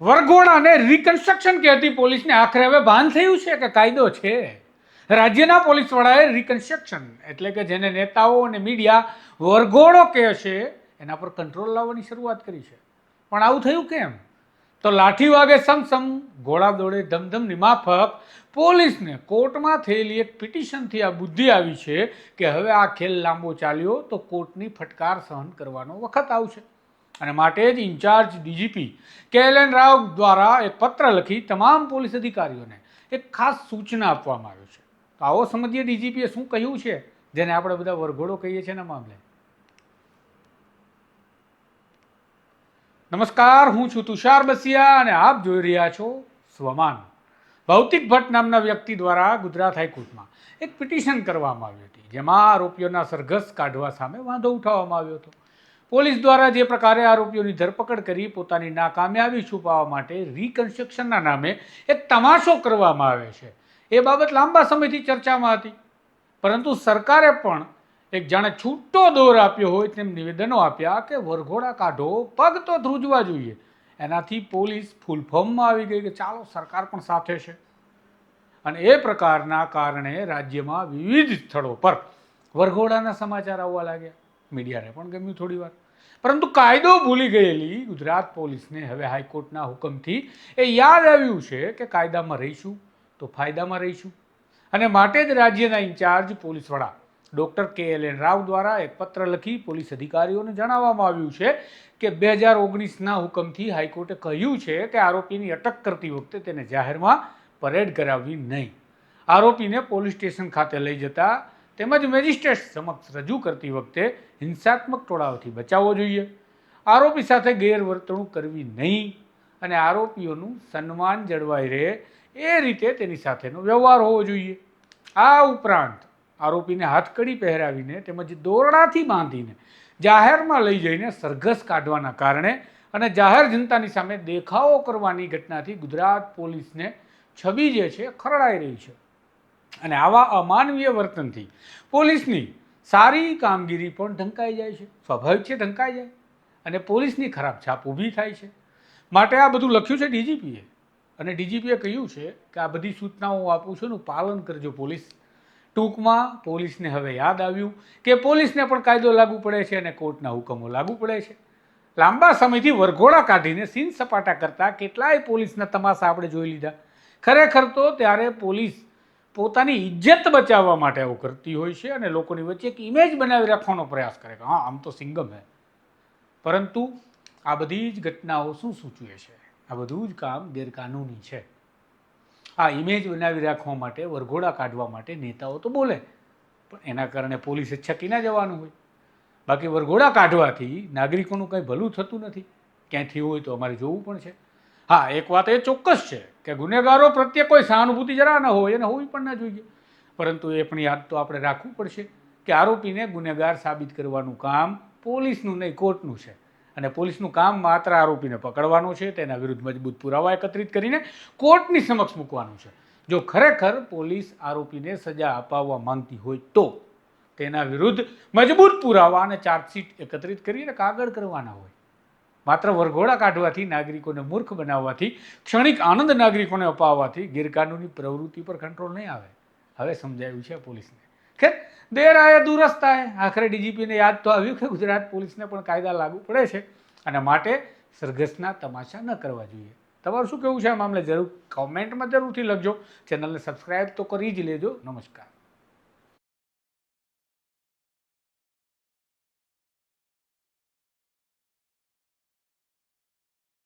વરઘોડાને reconstruction કહેતી પોલીસને આખરે હવે ભાન થયું છે કે કાયદો છે. રાજ્યના પોલીસ વડાએ રિકન્સ્ટ્રક્શન એટલે કે જેને નેતાઓ અને મીડિયા વરઘોડો કહે છે એના પર કંટ્રોલ લાવવાની શરૂઆત કરી છે. પણ આવું થયું કેમ? તો લાઠી વાગે સમસમ, ઘોડા દોડે ધમધમની માફક પોલીસને કોર્ટમાં થયેલી એક પિટિશનથી આ બુદ્ધિ આવી છે કે હવે આ ખેલ લાંબો ચાલ્યો તો કોર્ટની ફટકાર સહન કરવાનો વખત આવશે. અને માટે જ ઇન્ચાર્જ ડીજીપી KLN રાવ દ્વારા એક પત્ર લખી તમામ પોલીસ અધિકારીઓને એક ખાસ સૂચના આપવામાં આવી છે. તો આવો સમજીએ ડીજીપીએ શું કહ્યું છે, જેને આપણે બધા વરઘોડો કહીએ છીએ એના મામલે. નમસ્કાર, હું છું તુષાર બસિયા અને આપ જોઈ રહ્યા છો સ્વમાન. ભૌતિક ભટ્ટ નામના વ્યક્તિ દ્વારા ગુજરાત હાઈકોર્ટમાં એક પિટિશન કરવામાં આવી હતી, જેમાં આરોપીઓના સરઘસ કાઢવા સામે વાંધો ઉઠાવવામાં આવ્યો હતો. પોલીસ દ્વારા જે પ્રકારે આરોપીઓની ધરપકડ કરી પોતાની નાકામયાબી છુપાવવા માટે રિકન્સ્ટ્રક્શનના નામે એક તમાશો કરવામાં આવે છે, એ બાબત લાંબા સમયથી ચર્ચામાં હતી. પરંતુ સરકારે પણ એક જાણે છૂટો દોર આપ્યો હોય તેમ નિવેદનો આપ્યા કે વરઘોડા કાઢો, પગ તો ધ્રુજવા જોઈએ. એનાથી પોલીસ ફૂલ ફોર્મમાં આવી ગઈ કે ચાલો સરકાર પણ સાથે છે. અને એ પ્રકારના કારણે રાજ્યમાં વિવિધ સ્થળો પર વરઘોડાના સમાચાર આવવા લાગ્યા. મીડિયાને પણ ગમ્યું થોડી વાર. પરંતુ કાયદો ભૂલી ગયેલી ગુજરાત પોલીસને હવે હાઈકોર્ટના હુકમથી એ યાદ આવ્યું છે કે કાયદામાં રહીશું તો ફાયદામાં રહીશું. અને માટે જ રાજ્યના ઇન્ચાર્જ પોલીસ વડા ડૉક્ટર KLN રાવ દ્વારા એક પત્ર લખી પોલીસ અધિકારીઓને જણાવવામાં આવ્યું છે કે 2019ના હુકમથી હાઈકોર્ટે કહ્યું છે કે આરોપીની અટક કરતી વખતે તેને જાહેરમાં પરેડ કરાવવી નહીં. આરોપીને પોલીસ સ્ટેશન ખાતે લઈ જતા તેમજ મેજિસ્ટ્રેટ સમક્ષ રજૂ કરતી વખતે હિંસાત્મક ટોળાઓથી બચાવવો જોઈએ. આરોપી સાથે ગેરવર્તણૂક કરવી નહીં અને આરોપીઓનું સન્માન જળવાઈ રહે એ રીતે તેની સાથેનો વ્યવહાર હોવો જોઈએ. આ ઉપરાંત આરોપીને હાથકડી પહેરાવીને તેમજ દોરડાથી બાંધીને જાહેરમાં લઈ જઈને સરઘસ કાઢવાના કારણે અને જાહેર જનતાની સામે દેખાવો કરવાની ઘટનાથી ગુજરાત પોલીસને છબી જે છે ખરડાઈ રહી છે. અને આવા અમાનવીય વર્તનથી પોલીસની સારી કામગીરી પણ ઢંકાઈ જાય છે. સ્વાભાવિક છે, ઢંકાઈ જાય અને પોલીસની ખરાબ છાપ ઊભી થાય છે. માટે આ બધું લખ્યું છે ડીજીપીએ. અને ડીજીપીએ કહ્યું છે કે આ બધી સૂચનાઓ હું આપું છું એનું પાલન કરજો પોલીસ. ટૂંકમાં પોલીસને હવે યાદ આવ્યું કે પોલીસને પણ કાયદો લાગુ પડે છે અને કોર્ટના હુકમો લાગુ પડે છે. લાંબા સમયથી વરઘોડા કાઢીને સીન સપાટા કરતા કેટલાય પોલીસના તમાશા આપણે જોઈ લીધા. ખરેખર તો ત્યારે પોલીસ પોતાની ઇજ્જત બચાવવા માટે આવું કરતી હોય છે અને લોકોની વચ્ચે એક ઇમેજ બનાવી રાખવાનો પ્રયાસ કરે કે હા આમ તો સિંગમ હે. પરંતુ આ બધી જ ઘટનાઓ શું સૂચવે છે? આ બધું જ કામ ગેરકાનૂની છે. આ ઇમેજ બનાવી રાખવા માટે, વરઘોડા કાઢવા માટે નેતાઓ તો બોલે, પણ એના કારણે પોલીસે છકી ના જવાનું હોય. બાકી વરઘોડા કાઢવાથી નાગરિકોનું કંઈ ભલું થતું નથી. ક્યાંથી હોય તો અમારે જોવું પણ છે. હા, એક વાત એ ચોક્કસ છે કે ગુનેગારો પ્રત્યે કોઈ સહાનુભૂતિ જરા ન હોય અને હોવી પણ ના જોઈએ. પરંતુ એ પણ યાદ તો આપણે રાખવું પડશે કે આરોપીને ગુનેગાર સાબિત કરવાનું કામ પોલીસનું નહીં, કોર્ટનું છે. અને પોલીસનું કામ માત્ર આરોપીને પકડવાનું છે, તેના વિરુદ્ધ મજબૂત પુરાવા એકત્રિત કરીને કોર્ટની સમક્ષ મૂકવાનું છે. જો ખરેખર પોલીસ આરોપીને સજા અપાવવા માંગતી હોય તો તેના વિરુદ્ધ મજબૂત પુરાવા અને ચાર્જશીટ એકત્રિત કરીને કાગળ કરવાના હોય. માત્ર વરઘોડા કાઢવાથી, નાગરિકોને મૂર્ખ બનાવવાથી, ક્ષણિક આનંદ નાગરિકોને અપાવવાથી ગેરકાનૂની પ્રવૃત્તિ પર કંટ્રોલ નહીં આવે. હવે સમજાયું છે પોલીસને. ખેર, દેર આયે દુરસ્ત આયે. આખરે ડીજીપીને યાદ તો આવ્યું કે ગુજરાત પોલીસને પણ કાયદા લાગુ પડે છે અને માટે સરઘસના તમાશા ન કરવા જોઈએ. તમારું શું કહેવું છે આ મામલે? જરૂર કોમેન્ટમાં જરૂરથી લખજો. ચેનલને સબસ્ક્રાઈબ તો કરી જ લેજો. નમસ્કાર.